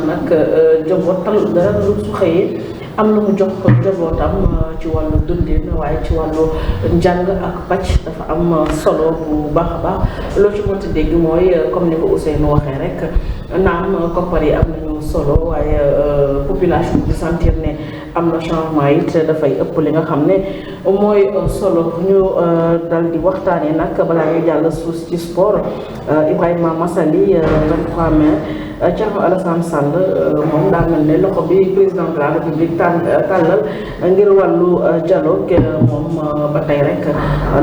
nag njaboot talul dara lu su xëyee am lu mu jox ko njabootam ci wàllu dundin waaye ci wàllu njàng ak pàcc dafa am solo bu baax a baax loo ci mënti dégg mooy comme ni ko Ousseynou waxee rek naam koppar yi am nañu solo waaye population bi sentir ne am na changement it dafay ëpp li nga xam ne mooy solo ñu dal di waxtaanee nag balaa ñuy jàll suus ci sport Ibrahima Massaly 23 mai Thierno Alassane Sall moom daa mel ne loxo bi président de la République tàllal ngir wàllu dialogue moom ba tey rek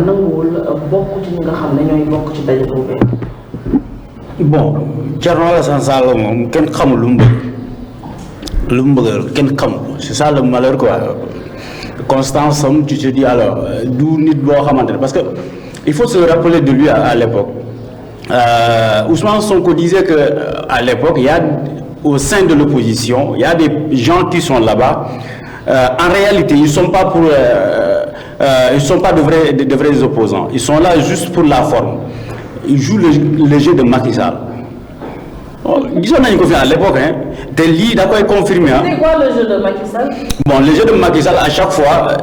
nanguwul bokk ci ñi nga xam ne ñooy bokk ci daje boobee. bon Thierno Alassane Sall moom kenn xamul lu mu bëgg kenn xamul c'est ça le malheur quoi. Constance Sam tu te dis alors du nit boo xamante ne parce que il faut se rappeler de lui à l'époque. Ousmane Sonko disait que à l'époque il y a au sein de l'opposition il y a des gens qui sont là-bas en réalité ils sont pas de vrais opposants, ils sont là juste pour la forme, ils jouent le jeu de Macky Sall. Gisoon nañu ko fi à l'époque te lii da koy confirmer. C'est quoi le jeu de Macky Sall? Bon, le jeu de Macky Sall à chaque fois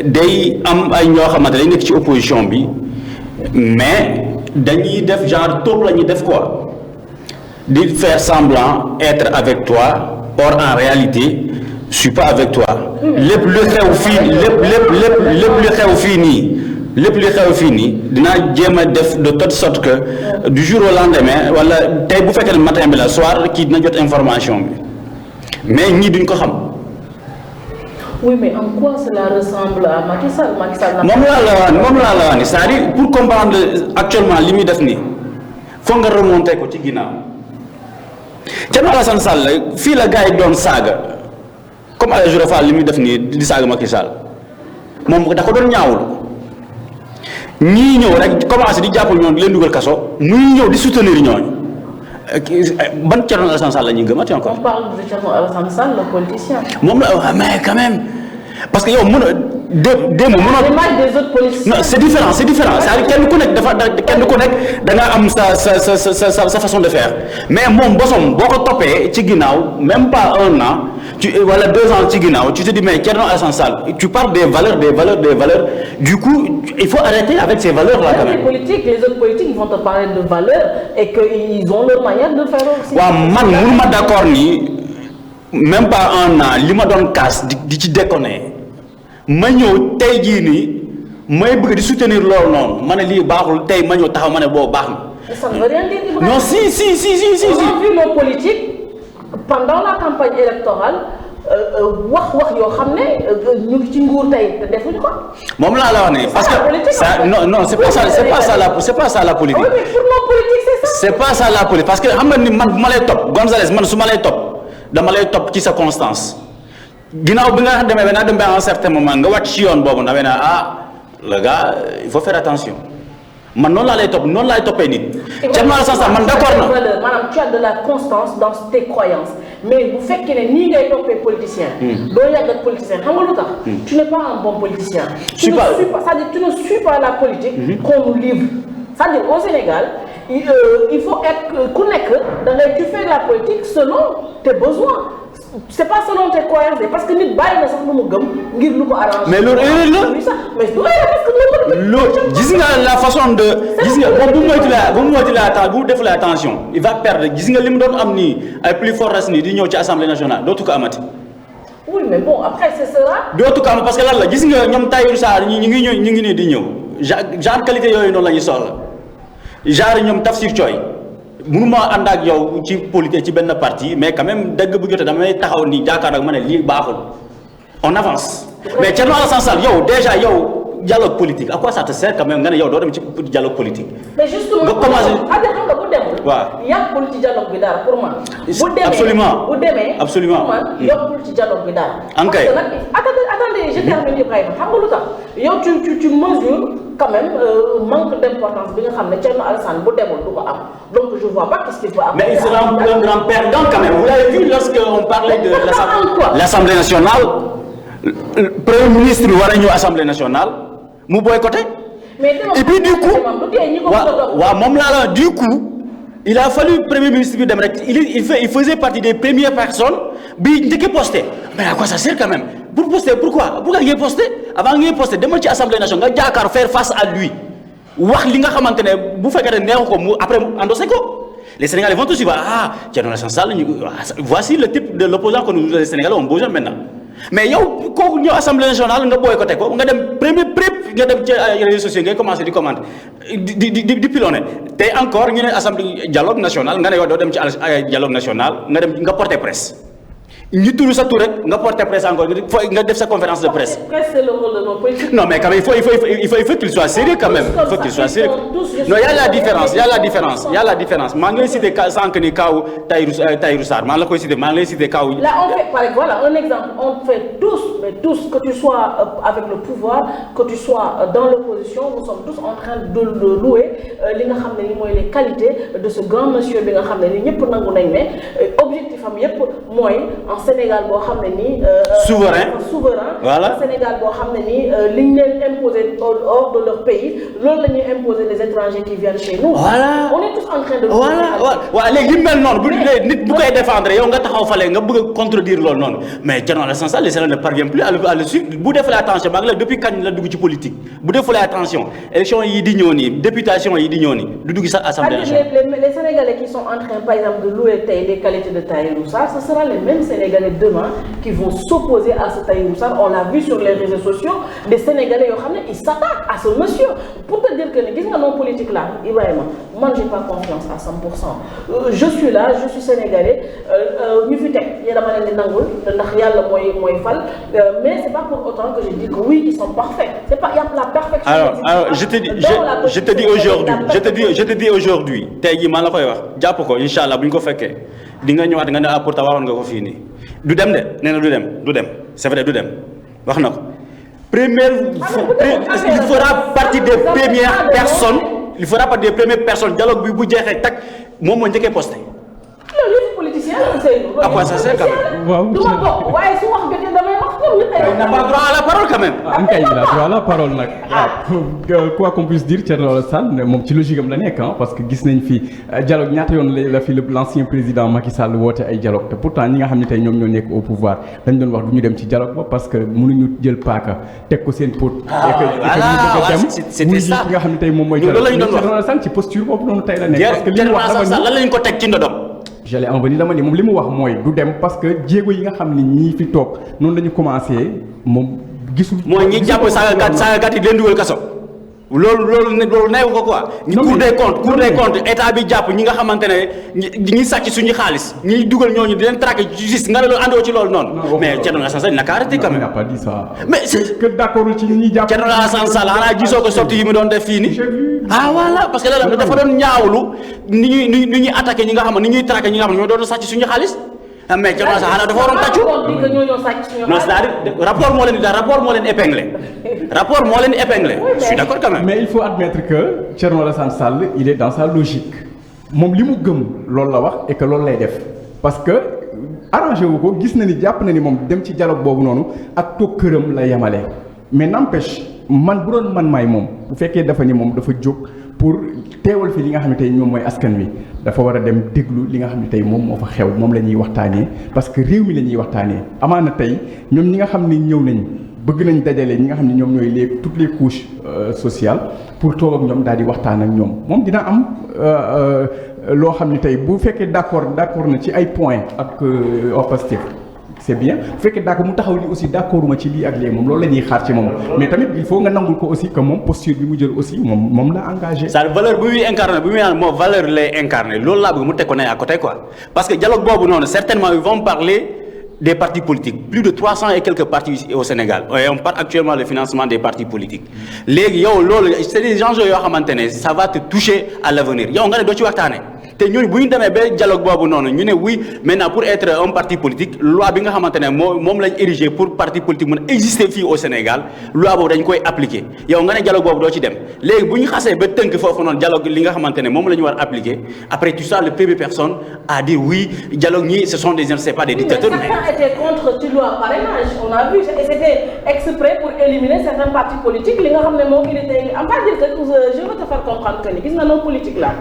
day am ay ñoo xamante dañ nekk ci opposition bi mais dañuy def genre topp la ñuy def quoi di faire semblant être avec toi or en réalité je suis pas avec toi. lépp lu xew fii nii dinaa jéem a def de toute sorte que du jour au lendemain wala tey bu fekkee ne matin bi la soir kii dina jot information bi mais ñii duñ ko xam. Oui, mais en quoi cela ressemble à Macky Sall? Macky Sall moom laa la wax ni c'est-à-dire pour comprendre actuellement li muy def nii foog nga remonter ko ci ginnaaw. Thierno Alassane Sall fii la gars yi doon saaga comme Alain Juré Fall li muy def nii di saaga Macky Sall moom da ko doon ñaawul ñii ñëw rek commencé di jàpp ñoom di leen dugal kaso muy ñëw di soutenir ñooñu ban Thierno Alassane Sall la ñuy gëmati encore. On parle de Thierno Alassane Sall, le politicien. moom la mais quand même parce que yow mën a démb mënoo. l'image des autres politiciens. non c'est différent c'est-à-dire kenn ku nekk da nga am sa façon de faire mais moom bosom boo ko toppee ci ginnaaw même pas un an wala 2 ans ci ginnaaw tu te dis mais Thierno Alassane Sall tu parles des valeurs du coup il faut arrêter avec ces valeurs là quand même. Les autres politiques ils vont te parler de valeurs et qu'ils ont leur manière de faire aussi. waaw man mënuma d'accord ni même pas un an li ma doon casse di ci déconner ma ñëw tey jii nii may bëgg di soutenir loolu noonu ma ne lii baaxul tey ma ñëw taxaw ma ne boobu baax na. Ça ne veut rien dire. non si. On a vu nos politiques pendant la campagne électorale wax yoo xam ne ñu ngi ci nguur tey te defuñu ko. moom laa la wax ne parce que ça non c'est pas ça la politique. Oui, mais pour nos politiques c'est ça. C'est pas ça la politique parce que xam nga ni man bu ma lay topp Gonzalez man su ma lay topp dama lay topp ci sa constance ginnaaw bi nga demee ba dem ba à un certain moment nga wàcc ci yoon boobu nga ne le gars il faut faire attention man noonu laa lay topp noonu laay toppee nit. Thierno Alassane Sall man d'accord na. maanaam tu as de la constance dans tes croyances mais bu fekkee ne nii ngay toppee politicien. doo yàgg ak politicien xam nga lu tax. tu n'es pas un bon politicien. c'est-à-dire tu ne suis pas la politique. qu'on nous livre. c'est-à-dire au Sénégal il faut être ku nekk da ngay tu fais la politique selon tes besoins. C'est pas selon tes croyances parce que nit bàyyi na sax lu mu gëm ngir lu ko arrangé. mais loolu erreur la mais du erreur parce que loolu gis nga la façon de. gis nga bu mu defulee attention il va perdre gis nga li mu doon am nii ay plus force nii di ñëw ci assemblée nationale dootu ko amati. oui mais bon après ce sera. dootu ko am parce que lan la gis nga ñoom Tahirou Sarr ñu ngi nii di ñëw genre qualité yooyu noonu la ñuy soxla genre ñoom Tafsir Thioye. mënuma ànd ak yow ci politique ci benn parti mais quand même dëgg bu jotee damay taxaw ni jàkkaarloo ak ma ne lii baaxul on avance. mais Thierno Alassane Sall yow déjà yow dialogue politique à quoi ça te sert quand même nga ne yow doo dem ci dialogue politique. mais justement nga commencé xam nga bu demul. waaw yàqul ci dialogue bi dara pour man. absolument bu demee absolument pour man yàqul ci dialogue bi dara. ankay parce que nag attendez je termine Ibrahima xam nga lu tax yow tu mesures quand même manque d'importance bi nga xam ne Thierno Alassane bu demul du ko am donc je vois pas qu'est-ce qu'il peut apporter. mais il sera un grand perdant quand même vous l'avez vu lorsque on parlait de l'Assemblée nationale premier ministre war a ñëw Assemblée nationale mu boycotté. mais et puis du coup waaw moom laa la du coup il a fallu premier ministre bi dem rek il faisait partie des premières personnes bi njëkk posté mais à quoi ça sert quand même pour poster pourquoi ngay poster avant ngay poster demal ci assemblée nationale nga jaakaar faire face à lui wax li nga xamante ne bu fekkee ne neexu ko mu après mu endossé ko les Sénégalais vont tous suivre Thierno Alassane Sall voici le type de l'opposant que nous les Sénégalais ont besoin maintenant mais yow kooku ñëw assemblée nationale nga boycotté ko nga dem premier nga dem ci réseaux sociaux ngay commencé di commenter di pilonner te encore ñu ne assemblée dialogue national nga ne yow doo dem ci dialogue national nga porter presse ñu tudd sa tur rek nga porter presse encore nga def sa conférence de presse. C'est le rôle de nos politiques. Non mais quand même il faut qu'il soit sérieux quand même. Il faut qu'il soit sérieux. Non, il y a la différence. maa ngi lay citer sànq ni kaw Tahirou Sarr maa ngi la koy citer maa ngi lay citer kaw. Là on fait par exemple voilà un exemple on fait tous que tu sois avec le pouvoir que tu sois dans l'opposition nous sommes tous en train de louer li nga xam ne ni mooy les qualités de ce grand monsieur bi nga xam ne ni ñëpp nangu nañ ne objectif am yëpp mooy. Sénégal boo xam ne nii. souverain. Voilà. Sénégal boo xam ne nii liñ leen imposer hors de leur pays loolu la ñuy imposer les étrangers qui viennent chez nous. Voilà. On est tous en train de. voilà léegi li mel noonu bu nit bu koy défendre yow nga taxaw fale nga bëgg a contredire loolu noonu mais Thierno Alassane Sall les Sénégalais ne parviennent plus à le suivre bu defulee attention maa ngi la depuis kañ la dugg ci politique bu defulee attention élection yi di ñëw nii députation yi di ñëw nii du dugg sax assemblée nationale. Les Sénégalais qui sont en train par exemple de louer tey les qualités de Tahirou Sarr ce sera les mêmes Sénégalais demain qui vont s'opposer à ce Tahirou Sarr on l'a vu sur les réseaux sociaux des Sénégalais yoo xam ne ils s'attaquent à ce monsieur pour te dire que ne gis nga non politique là Ibrahima man j'ai pas confiance à 100%. Je suis là je suis Sénégalais ñu fi teg yéen dama leen di nangul ndax yàlla mooy fal mais c'est pas pour autant que je dis que oui ils sont parfaits c'est pas il y a la perfection. Alors je te dis aujourd'hui tey jii maa la koy wax jàpp ko incha allah bu ñu ko fekkee di nga ñëwaat nga ne pourtant waroon nga ko fii nii. du dem de nee na du dem c'est vrai du dem wax na ko il fera partie des premières personnes dialogue bi bu jeexee tag moom moo njëkkee posté. loolu politicien la à quoi ça sert quand même. waaw du ma bokk waaye su wax jotee damay wax il n'a pas droit à la parole quand même. am kay il a droit à la parole nag. quoi qu'on puisse dire Thierno Alassane moom ci logique am la nekk parce que gis nañ fi dialogue ñaata yoon la fi l'ancien président Macky Sall woote ay dialogue te pourtant ñi nga xam ne tey ñoom ñoo nekk au pouvoir dañ doon wax du ñu dem ci dialogue ba parce que mënuñu jël paaka teg ko seen pot. c'était ça ki nga xam ne tey moom mooy. loolu la ñu doon wax Thierno Alassane ci posture boobu noonu tey la nekk. parce que li mu wax lan lañ ko teg ci ndodom. j'allais en venir dama ni moom li mu wax mooy du dem parce que jéego yi nga xam ni ñii fi toog noonu la ñu commencé moom gisul. mooy ñi jàpp saagakat yi leen dugal kaso. loolu neew ko quoi. Cour des comptes état bi jàpp ñi nga xamante ne ñi sàcc suñu xaalis ñi dugal ñooñu di leen traquer justice nga ne loolu àndoo ci loolu noonu. mais Thierno Alassane Sall naka arrêté quand même. il n'a pas dit ça. mais c'est que d'accord ci ñi jàpp. Thierno Alassane Sall xanaa gisoo ko sorti yi mu doon def fii nii. Voilà parce que là dafa doon ñaawlu ni ñuy attaqué ñi nga xam ni ñuy traqué ñi nga xam ne ñoo doon sàcc suñu xaalis. mais Thierno Alassane xanaa dafa waroon tàccu. non c'est-à-dire rapport moo leen épinglé. Je suis d'accord quand même. mais il faut admettre que Thierno Alassane Sall il est dans sa logique moom li mu gëm loolu la wax et que loolu lay def parce que arrangé wu ko gis na ni jàpp na ni moom dem ci dialogue boobu noonu ak toog këram la yemale mais n'empêche man bu doon man maay moom bu fekkee dafa ni moom dafa jóg pour teewal fi li nga xam ne tey ñoom mooy askan wi dafa war a dem déglu li nga xam ne tey moom moo fa xew moom la ñuy waxtaanee parce que réew mi la ñuy waxtaanee amaana tey ñoom ñi nga xam ne ñëw nañ bëgg nañ dajale ñi nga xam ne ñoom ñooy toutes les couches sociales pour toog ak ñoom daal di waxtaan ak ñoom moom dina am loo xam ne tey bu fekkee d'accord na ci ay points ak Pastef c'est bien bu fekkee d'accord mu taxaw ni aussi d'accorduma ci lii ak lii moom loolu la ñuy xaar ci moom mais tamit il faut nga nangul ko aussi que moom posture bi mu jël aussi moom la engagé. sa valeur bu muy incarné bu muy naan moo valeur lay incarné loolu laa bëgg mu teg ko ne à côté quoi parce que dialogue boobu noonu certainement ils vont parler des partis politiques plus de 300 et quelques partis au Sénégal et on parle actuellement le financement des partis politiques léegi yow loolu c'est des enjeux yoo xamante ne ça va te toucher à l'avenir yow nga ne doo ci waxtaane te ñooñu bu ñu demee ba dialogue boobu noonu ñu ne oui maintenant pour être un parti politique loi bi nga xamante ne moom lañ érigé pour parti politique mën a exister fii au Sénégal loi boobu dañ koy appliquer yow nga ne dialogue boobu doo ci dem léegi bu ñu xasee ba tënk foofu noonu dialogue li nga xamante ne moom la ñu war appliquer après tu seras le première personne à dire oui dialogue ñi ce sont des c'est pas des dictateurs. mais certains étaient contre ci loi parrainage on a vu et c'était exprès pour éliminer certains partis politiques li nga xam ne moom il était en fait dire que je veux te faire comprendre que ni gis nga non politique là.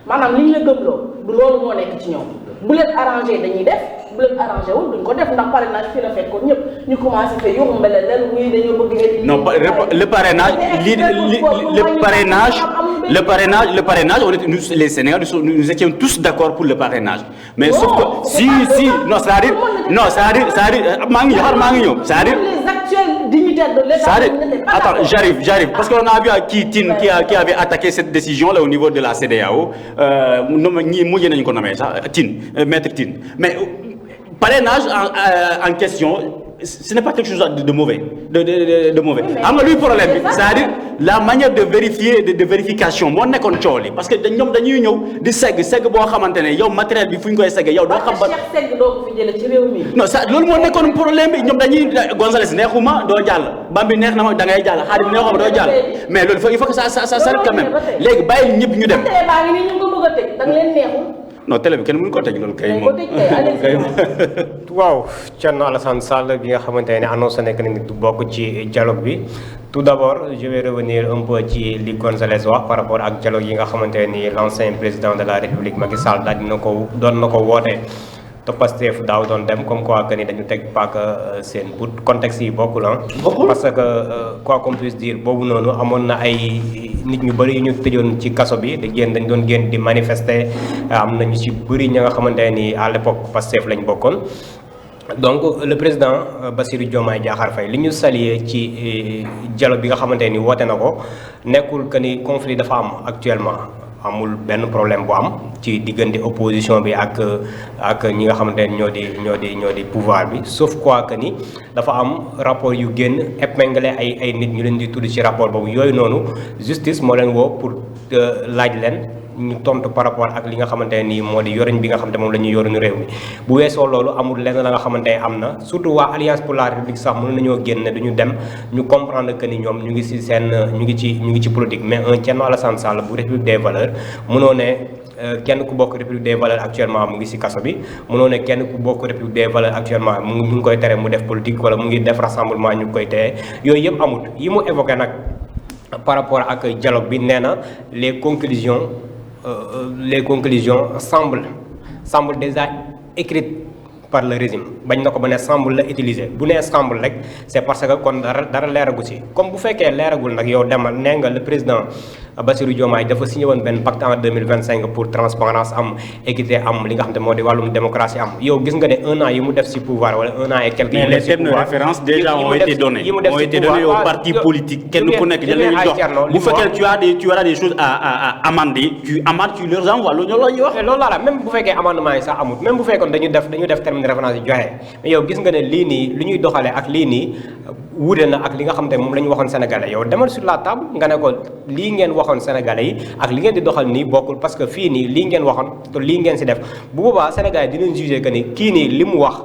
maanaam li ñu la gëmloo du loolu moo nekk ci ñoom bu leen arrangé dañuy def bu leen arrangé wul duñ ko def ndax parrainage fii la fekkoon ñëpp ñu commencé fee yóbbu mbele leen muy dañoo bëgg non le parrainage le parrainage nous les Sénégalais nous étions tous d'accord pour le parrainage mais sauf que si non c'est-à-dire maa ngi ñëw c'est-à-dire les actuels dignitaires de l'État. Attends, j'arrive parce qu'on a vu Tine qui avait attaqué cette décision là au niveau de la CEDEAO ñi mujj nañu ko nommer sax Tine maître Tine mais parrainage en question ce n'est pas quelque chose de mauvais de mauvais xam nga luy problème bi c'est-à-dire la manière de vérifier de vérification moo nekkoon coow li parce que ñoom dañuy ñëw di segg boo xamante ne yow matériel bi fu ñu koy seggee yow doo xam ba segg doo ko fi jëlee ci réew mi non ça loolu moo nekkoon problème bi ñoom dañuy Gonzalez neexuma doo jàll Bambi neex na ma da ngay jàll Xaadim neexuma doo jàll mais loolu il faut que ça s'arrête quand même léegi bàyyi ñëpp ñu dem baa ngi nii ñu ko bëgg a tëj da nga leen neexul non télé bi kenn mënu ko tëj loolu kay moom waaw Thierno Alassane Sall bi nga xamante ne annoncé nekk nañu du bokk ci dialogue bi tout d'abord je vais revenir un peu ci li Gonzalez wax par rapport ak dialogue yi nga xamante ni l'ancien président de la République Macky Sall daal doon na ko woote te Pastef daaw doon dem comme quoi que ni dañu teg paak seen pour contexte yi bokkul parce que quoi qu'on puisse dire boobu noonu amoon na ay nit ñu bëri yu ñu tëjoon ci kaso bi dañ doon génn di manifester am na ñu ci bëri ña nga xamante ni à l'époque Pastef lañ bokkoon donc le président Bassirou Diomaye Diakhar Faye li ñu saluer ci dialogue bi nga xamante ni woote na ko nekkul que ni conflit dafa am actuellement amul benn problème bu am ci diggante opposition bi ak ñi nga xamante ne ñoo di pouvoir bi sauf quoi que ni dafa am rapport yu génn épinglé ay nit ñu leen di tudd ci rapport boobu yooyu noonu justice moo leen woo pour laaj leen ñu tontu par rapport ak li nga xamante ne nii moo di yorin bi nga xamante moom la ñuy yorinu réew mi bu weesoo loolu amul lenn la nga xamante ne am na surtout waa Alliance pour la République sax mën nañoo génn duñu dem ñu comprendre que ni ñoom ñu ngi ci politique mais un Thierno Alassane Sall bu République des valeurs mënoo ne kenn ku bokk République des valeurs actuellement mu ngi ci kaso bi mënoo ne kenn ku bokk République des valeurs actuellement ñu ngi koy tere mu def politique wala mu ngi def rassemblement ñu ngi koy tere yooyu yëpp amut yi mu évoqué nag par rapport ak dialogue bi nee na les conclusions semblent déjà écrites par le régime bañ na ko ba ne semble la utiliser bu nee semble rek c'est parce que kon dara leeragu ci comme bu fekkee leeragul nag yow demal nee nga le président Bassirou Diomaye dafa signé woon benn pacte en 2025 pour transparence am équité am li nga xam ne moo di wàllum démocratie am yow gis nga ne 1 an yi mu def ci pouvoir wala 1 an et quelques mais les termes de référence déjà ont été donnés aux partis politiques kenn ku nekk jël nañu jox bu fekkee tu auras des choses à amender tu amendes tu leur envoies loolu la ñuy wax loolu laa la même bu fekkee amendement yi sax amut même bu fekkoon dañu def terme de référence yi joxe mais yow gis nga ne lii nii lu ñuy doxalee ak lii nii wuute na ak li nga xam te moom la ñu waxoon sénégalais yow demal sur la table nga ne ko lii ngeen waxoon sénégalais yi ak li ngeen di doxal nii bokkul parce que fii nii lii ngeen waxoon te lii ngeen si def bu boobaa sénégalais dinañ juger que ni kii nii li mu wax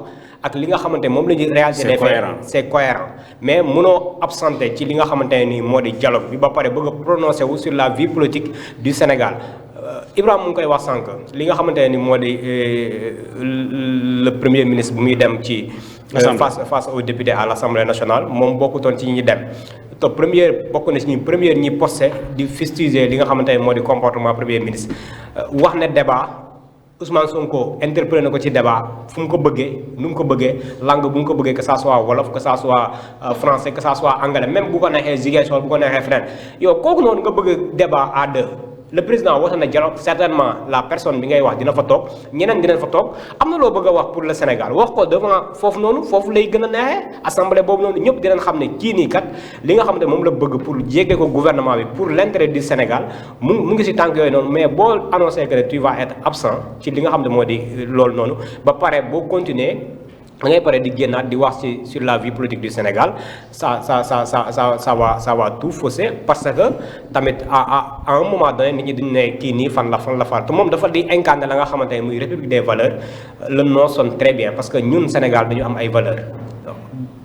ak li nga xamante moom la ñuy réalité des faits c'est cohérent mais mënoo absenté ci li nga xamante ne nii moo di dialogue bi ba pare bëgg a prononcé wu sur la vie politique du Sénégal Ibrahima mu ngi koy wax sànq li nga xamante ne ni moo di le premier ministre bu muy dem ci face aux députés à l'Assemblée nationale moom bokkutoon ci ñi dem te bokk na ci ñi première ñi posté di fustiger li nga xamante ne moo di comportement premier ministre wax ne débat Ousmane Sonko interpellé na ko ci débat fu mu ko bëggee nu mu ko bëggee langue bu mu ko bëggee que ça soit wolof que ça soit français que ça soit anglais même bu ko neexee Ziguinchor bu ko neexee feneen yow kooku noonu nga bëgg débat à deux le président woote na dialogue certainement la personne bi ngay wax dina fa toog ñeneen dinañ fa toog am na loo bëgg a wax pour le Sénégal wax ko devant foofu noonu foofu lay gën a neexee assemblée boobu noonu ñëpp dinañ xam ne kii nii kat li nga xam ne moom la bëgg pour jéggee ko gouvernement bi pour l'intérêt du Sénégal mu ngi ci tànk yooyu noonu mais boo annoncé que tu vas être absent ci li nga xam ne moo di loolu noonu ba pare boo continuer da ngay pare di génnaat di wax ci sur la vie politique du Sénégal ça va tout fausser parce que tamit à un moment donné nit ñi dañu ne kii nii fan la far te moom dafa di incarner la nga xamante ne muy République des valeurs le nom sonne très bien parce que ñun Sénégal dañu am ay valeurs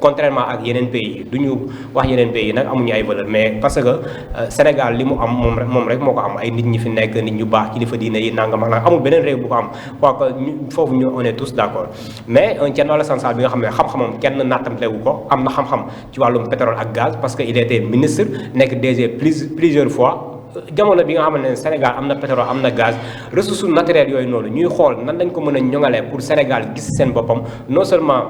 contrairement ak yeneen pays du ñu wax yeneen pays nag amuñu ay valeurs mais parce que Sénégal li mu am moom rek moo ko am ay nit ñi fi nekk nit ñu baax kilifa diine yi nangam ak amul beneen réew bu ko am quoi que foofu ñu on est tous d'accord mais un Thierno Alassane Sall bi nga xam ne xam-xamam kenn nattamtewu ko am na xam-xam ci wàllum pétrole ak gaz parce que il était ministre nekk DG plusieurs fois jamono bi nga xamante ne Sénégal am na pétrole am na gaz ressources naturelles yooyu noonu ñuy xool nan lañ ko mën a ñoŋalee pour Sénégal gis seen boppam non seulement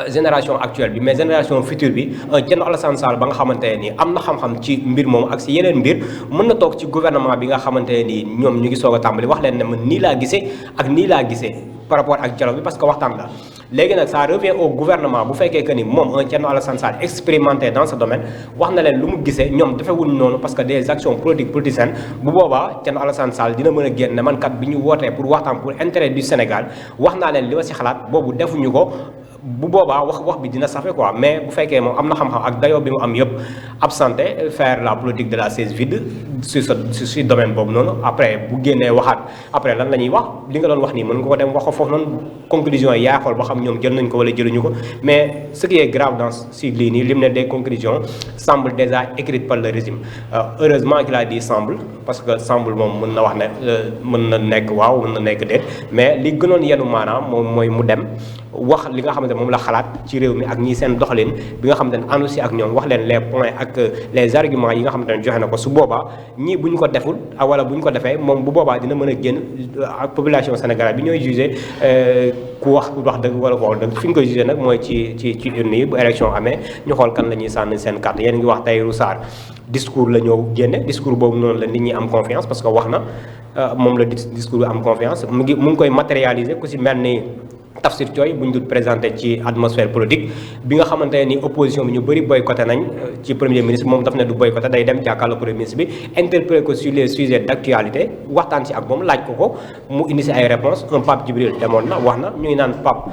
génération actuelle bi mais génération future bi Thierno Alassane Sall ba nga xamante ne nii am na xam-xam ci mbir moom ak si yeneen mbir mën na toog ci gouvernement bi nga xamante ne nii ñoom ñu ngi soog a tàmbali wax leen ne man nii laa gisee ak nii laa gisee par rapport ak dialogue bi parce que waxtaan la léegi nag ça revient au gouvernement bu fekkee que ni moom Thierno Alassane Sall expérimenté dans ce domaine wax na leen lu mu gisee ñoom defewuñ noonu parce que des actions politiciennes bu boobaa Thierno Alassane Sall dina mën a génn ne man kat bi ñu wootee pour waxtaan pour intérêt du Sénégal wax naa leen li ma si xalaat boobu defuñu ko bu boobaa wax bi dina safe quoi mais bu fekkee moom am na xam-xam ak dayoo bi mu am yëpp absenté faire la politique de la chaise vide sur domaine boobu noonu après bu génnee waxaat après lan la ñuy wax li nga doon wax nii mën nga ko dem wax ko foofu noonu conclusion yi yaa xool ba xam ñoom jël nañ ko wala jëluñu ko mais ce qui est grave dans si lii nii lim ne des conclusions semblent déjà écrites par le régime heureusement qu'il a dit semble parce que semble moom mën na wax ne mën na nekk waaw mën na nekk déet mais li gënoon yenu maanaam moom mooy mu dem wax li nga xamante moom la xalaat ci réew mi ak ñi seen doxalin bi nga xamante ne àndu si ak ñoom wax leen les points ak les arguments yi nga xamante ne joxe na ko su boobaa ñii bu ñu ko deful wala bu ñu ko defee moom bu boobaa dina mën a génn ak population sénégalaise bi ñooy jugé ku wax dëgg wala ko wax dëgg fi ñu koy jugé nag mooy ci urne yi bu élection amee ñu xool kan la ñuy sànni seen carte yéen ngi wax Tahirou Sarr discours la ñëw génne discours boobu noonu la nit ñi am confiance parce que wax na moom la discours bi am confiance mu ngi koy matérialiser ku si mel ni Tafsir Thioye bu ñu dul présenté ci atmosphère politique bi nga xamante ne ni opposition bi ñu bëri boycotté nañ ci premier ministre moom daf ne du boycotté day dem jàkkaarloo premier ministre bi interpellé ko sur les sujets d' actualité waxtaan si ak moom laaj ko mu indi si ay réponses un Pape Djibril demoon na wax na ñu ngi naan Pape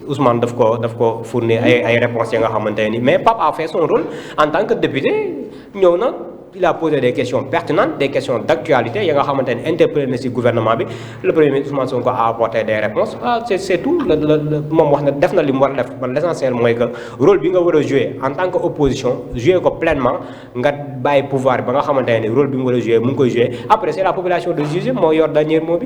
Ousmane daf ko fournir ay réponses yi nga xamante ne ni mais Pape a fait son rôle en tant que député ñëw na. Il a posé des questions pertinentes, des questions d'actualité. Il y a un interpellé le gouvernement. Le Premier ministre Ousmane Sonko a apporté des réponses. C'est tout. L'essentiel, c'est que le rôle que vous jouer en tant qu'opposition, jouer pleinement, vous avez le pouvoir, le rôle que vous jouer, après c'est la population de juger, moi, il y a le dernier mot.